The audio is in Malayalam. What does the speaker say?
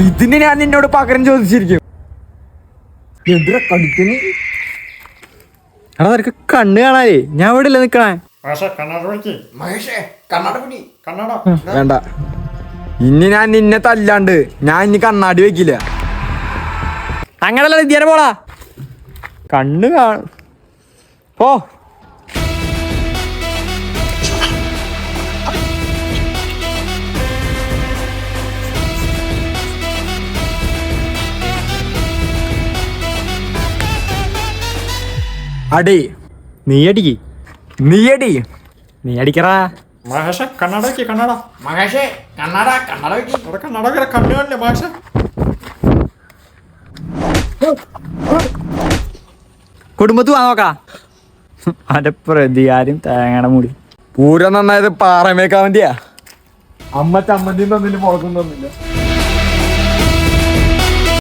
ഇതിന് ഞാൻ നിന്നോട് പകരം ചോദിച്ചിരിക്കും. എന്തിനാ കടിക്കുന്നു? എടാ നിനക്ക് കണ്ണ് കാണാനേ ഞാൻ ഇവിടെ ഇല്ല നിക്കണേ. വേണ്ട, ഇനി ഞാൻ നിന്നെ തല്ലാണ്ട് ഞാൻ ഇനി കണ്ണാടി വെക്കില്ല. അങ്ങനല്ല നിത്യാനെ പോടാ, കണ്ണ് കാണും. ഓ അടി, നീ അടിക്ക്, നീ അടി, നീ അടിക്കറാ. മഹേഷ കണ്ണട വെക്കി, കണ്ണട. മഹേഷേ കണ്ണാട കണ്ണട വെക്കി. ഇവിടെ കണ്ണട വരെ കണ്ണു കാണില്ലേ മഹേഷ? കുടുംബത്ത് വാ നോക്കാ. അവന്റെ പ്രതികാരം തേങ്ങയുടെ മുടി. പൂരം നന്നായത് പാറമേക്കാൻ വേണ്ടിയാ. അമ്മ ചമ്മന്തിയും തന്നില്ല, മുളകും തന്നില്ല.